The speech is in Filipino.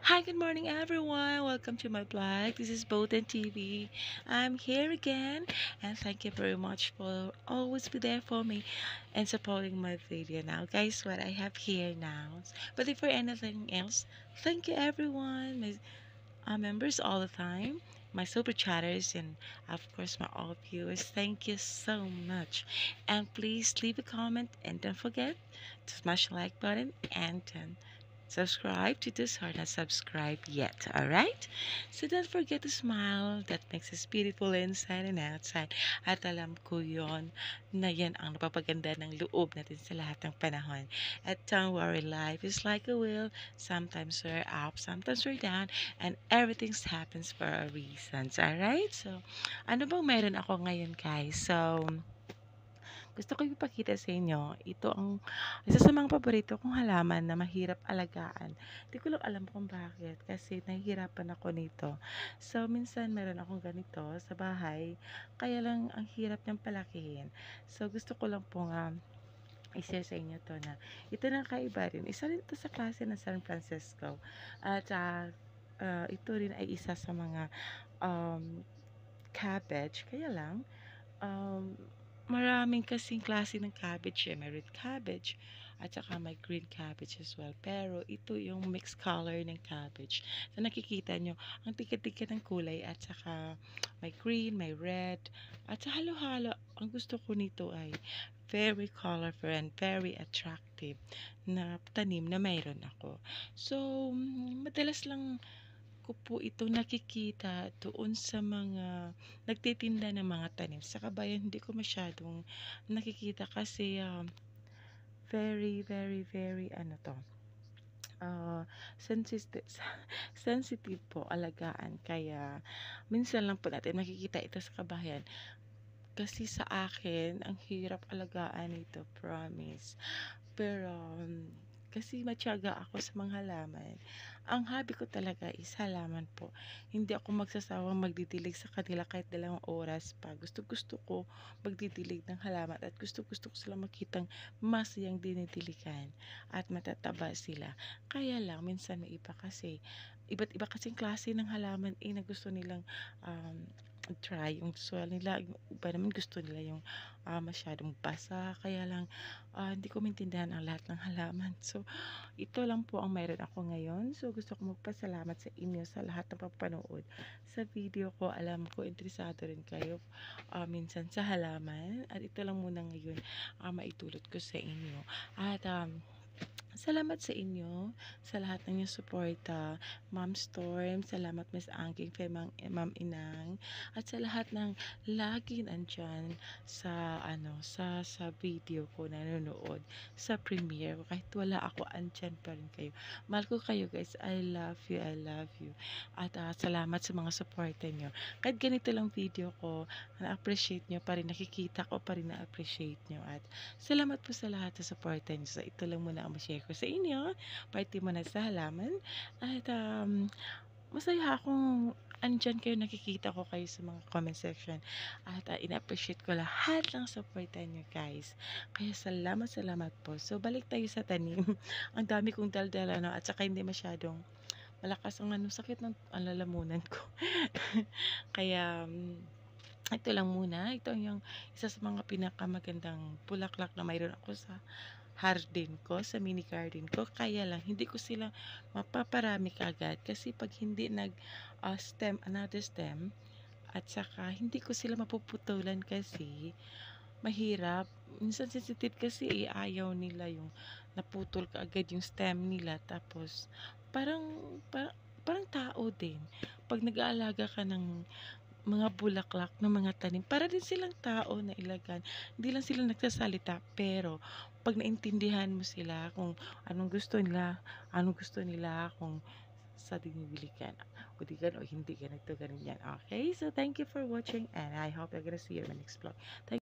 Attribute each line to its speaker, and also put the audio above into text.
Speaker 1: Hi, good morning, everyone. Welcome to my blog. This is Boten TV. I'm here again, and thank you very much for always be there for me and supporting my video. Now, guys, what I have here now. But if for anything else, thank you, everyone. My members all the time, my super chatters, and of course, my all viewers. Thank you so much, and please leave a comment and don't forget to smash the like button and turn subscribe to this or not subscribed yet. Alright? So don't forget to smile. That makes us beautiful inside and outside. At alam ko yon na yan ang napapaganda ng loob natin sa lahat ng panahon. At don't worry, life is like a wheel. Sometimes we're up, sometimes we're down, and everything happens for a reason. Alright? So, ano bang meron ako ngayon, guys? So, gusto ko ipakita sa inyo, ito ang isa sa mga paborito kong halaman na mahirap alagaan. Di ko lang alam kung bakit kasi nahihirapan ako nito. So, minsan meron akong ganito sa bahay, kaya lang ang hirap niyang palakihin. So, gusto ko lang pong i-share sa inyo to na ito na kaiba rin. Isa rin ito sa klase ng San Francisco. At ito rin ay isa sa mga um, cabbage. Kaya lang, um, maraming kasing klase ng cabbage eh. May red cabbage at saka may green cabbage as well. Pero ito yung mixed color ng cabbage. So nakikita nyo, ang tikat-tikat ng kulay at saka may green, may red, at sa halo-halo. Ang gusto ko nito ay very colorful and very attractive na tanim na mayroon ako. So, madalas lang ko po ito nakikita doon sa mga nagtitinda ng mga tanim. Sa kabayan, hindi ko masyadong nakikita kasi very, very, very, ano to, sensitive, sensitive po alagaan. Kaya, minsan lang po natin makikita ito sa kabayan. Kasi sa akin, ang hirap alagaan ito, promise. Pero, kasi matiyaga ako sa mga halaman. Ang hobby ko talaga is halaman po. Hindi ako magsasawang magdidilig sa kanila kahit 2 oras pa. Gusto-gusto ko magdidilig ng halaman at gusto-gusto ko sila makitang masayang dinidiligan at matataba sila. Kaya lang, minsan may iba kasi, iba't iba kasing klase ng halaman na gusto nilang um, try yung soil nila. Yung iba naman gusto nila yung masyadong basa. Kaya lang, hindi ko maintindihan ang lahat ng halaman. So, ito lang po ang mayroon ako ngayon. So, gusto ko magpasalamat sa inyo sa lahat ng papanood sa video ko. Alam ko, interesado rin kayo minsan sa halaman. At ito lang muna ngayon maitulot ko sa inyo. At, salamat sa inyo, sa lahat ng inyong suporta. Ma'am Storm, salamat Miss Angking, kay Ma'am Inang, at sa lahat ng lagi nandyan sa sa video ko nanonood sa premiere ko. Kahit wala ako, andyan pa rin kayo. Mahal ko kayo guys. I love you, I love you. At salamat sa mga suporta nyo. Kahit ganito lang video ko, na-appreciate nyo pa rin, nakikita ko pa rin na-appreciate nyo. At salamat po sa lahat sa suporta nyo. So, ito lang muna ang ma-share ko sa inyo. Party muna sa halaman. At masaya akong andyan kayo, nakikita ko kayo sa mga comment section. At ina-appreciate ko lahat ng suporta nyo guys. Kaya salamat, salamat po. So, balik tayo sa tanim. Ang dami kong daldala, no? At saka hindi masyadong malakas ang sakit ng lalamunan ko. Kaya, ito lang muna. Ito yung isa sa mga pinakamagandang bulaklak na mayroon ako sa garden ko, sa mini garden ko. Kaya lang, hindi ko sila mapaparami kagad. Kasi pag hindi stem, another stem, at saka hindi ko sila mapuputulan kasi mahirap. Minsan sensitive kasi ayaw nila yung naputol ka agad yung stem nila. Tapos, parang, parang, parang tao din. Pag nag-aalaga ka ng mga bulaklak ng mga tanim, para din silang tao na ilagan. Hindi lang sila nagsasalita, pero pag naintindihan mo sila kung anong gusto nila, kung sa dinibili ka na, o di gan o hindi ganito, ganyan. Okay? So, thank you for watching and I hope you're gonna see you in my next vlog. Thank